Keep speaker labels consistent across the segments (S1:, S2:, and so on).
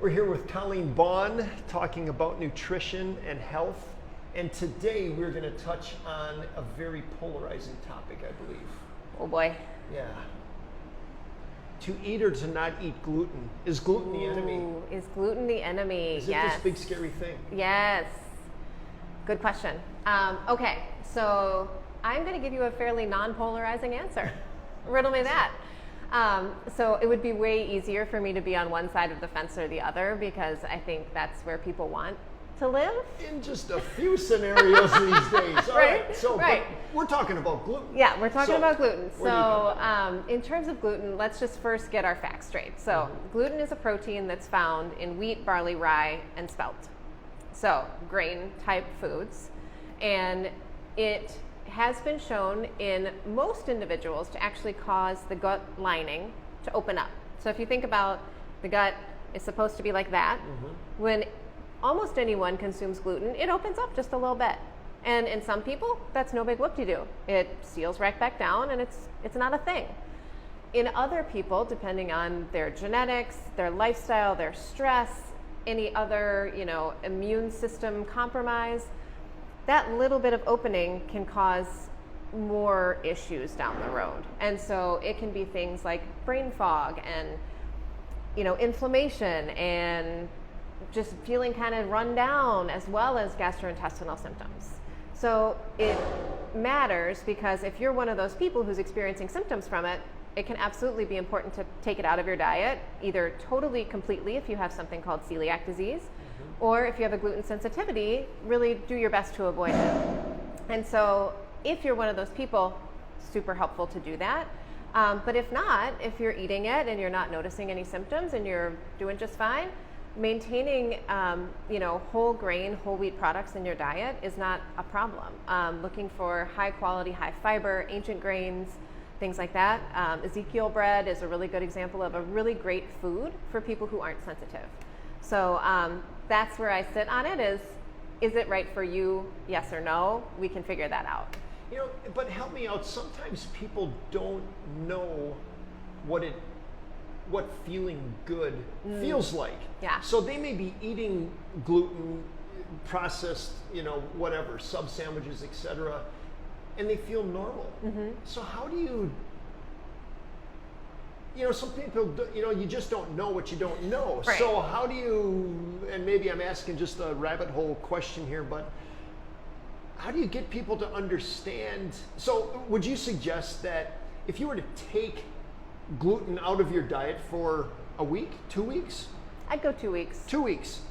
S1: We're here with Colleen Bond talking about nutrition and health. And today we're going to touch on a very polarizing topic, I believe.
S2: Oh boy.
S1: Yeah. To eat or to not eat gluten. Is gluten the enemy?
S2: Is gluten the enemy?
S1: Is it
S2: Yes.
S1: this big scary thing?
S2: Yes. Good question. Okay, so I'm going to give you a fairly non-polarizing answer. Riddle me that. So it would be way easier for me to be on one side of the fence or the other, because I think that's where people want to live.
S1: In just a few scenarios these days. All right. So
S2: right.
S1: But we're talking about gluten.
S2: Yeah, we're talking about gluten.
S1: where do you
S2: So
S1: come
S2: in terms of gluten, let's just first get our facts straight. So gluten is a protein that's found in wheat, barley, rye, and spelt. So grain type foods. And it has been shown in most individuals to actually cause the gut lining to open up. So if you think about the gut is supposed to be like that, when almost anyone consumes gluten, it opens up just a little bit. And in some people, that's no big whoop-de-doo. It seals right back down and it's not a thing. In other people, depending on their genetics, their lifestyle, their stress, any other, immune system compromise, that little bit of opening can cause more issues down the road. And so it can be things like brain fog and, inflammation and just feeling kind of run down, as well as gastrointestinal symptoms. So it matters, because if you're one of those people who's experiencing symptoms from it, it can absolutely be important to take it out of your diet, either totally, completely, if you have something called celiac disease, or if you have a gluten sensitivity, really do your best to avoid it. And so if you're one of those people, super helpful to do that. But if not, if you're eating it and you're not noticing any symptoms and you're doing just fine, maintaining whole grain, whole wheat products in your diet is not a problem. Looking for high quality, high fiber, ancient grains, things like that. Ezekiel bread is a really good example of a really great food for people who aren't sensitive. So that's where I sit on it. Is it right for you? Yes or no? We can figure that out.
S1: But help me out. Sometimes people don't know what feeling good feels like.
S2: Yeah.
S1: So they may be eating gluten, processed, whatever, sub sandwiches, etc., and they feel normal. So how do you, some people, you just don't know what you don't know.
S2: Right.
S1: So how do you, and maybe I'm asking just a rabbit hole question here, but how do you get people to understand? So would you suggest that if you were to take gluten out of your diet for a week, 2 weeks?
S2: I'd go 2 weeks.
S1: 2 weeks.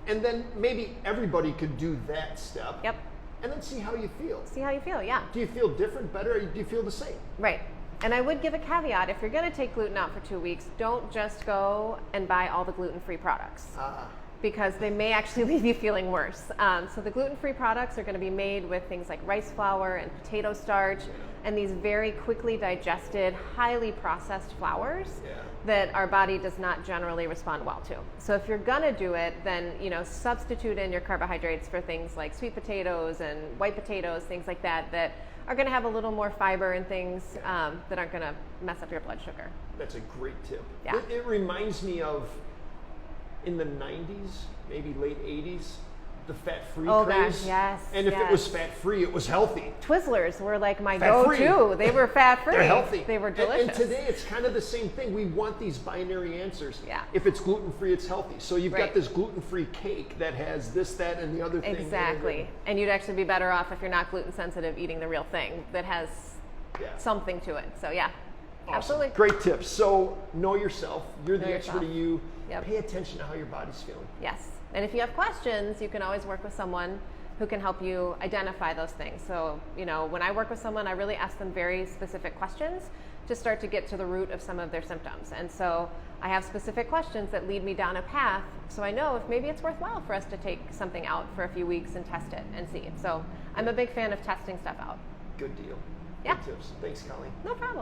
S1: And then maybe everybody could do that step.
S2: Yep.
S1: And then see how you feel.
S2: See how you feel, yeah.
S1: Do you feel different, better, or do you feel the same?
S2: Right. And I would give a caveat. If you're going to take gluten out for 2 weeks, don't just go and buy all the gluten-free products. Because they may actually leave you feeling worse. So the gluten-free products are going to be made with things like rice flour and potato starch, and these very quickly digested, highly processed flours that our body does not generally respond well to. So if you're gonna do it, then substitute in your carbohydrates for things like sweet potatoes and white potatoes, things like that, that are gonna have a little more fiber and things that aren't gonna mess up your blood sugar.
S1: That's a great tip.
S2: Yeah.
S1: It reminds me of, in the 90s, maybe late 80s, the fat-free
S2: Oh
S1: craze.
S2: gosh, yes.
S1: And if it was fat-free, it was healthy.
S2: Twizzlers were like my
S1: Fat-free.
S2: go-to. They were fat-free.
S1: They're healthy.
S2: They were delicious.
S1: And today it's kind of the same thing. We want these binary answers.
S2: Yeah.
S1: If it's gluten-free, it's healthy. So you've
S2: Right.
S1: got this gluten-free cake that has this, that, and the other thing.
S2: Exactly. And you'd actually be better off if you're not gluten sensitive eating the real thing that has something to it. So yeah,
S1: Awesome.
S2: absolutely.
S1: Great tips. So know yourself. You're the
S2: Know
S1: expert
S2: yourself.
S1: of you.
S2: Yep.
S1: Pay attention to how your body's feeling.
S2: Yes. And if you have questions, you can always work with someone who can help you identify those things. So, when I work with someone, I really ask them very specific questions to start to get to the root of some of their symptoms. And so I have specific questions that lead me down a path, so I know if maybe it's worthwhile for us to take something out for a few weeks and test it and see. So I'm a big fan of testing stuff out.
S1: Good deal.
S2: Yeah.
S1: Good tips. Thanks, Colleen.
S2: No problem.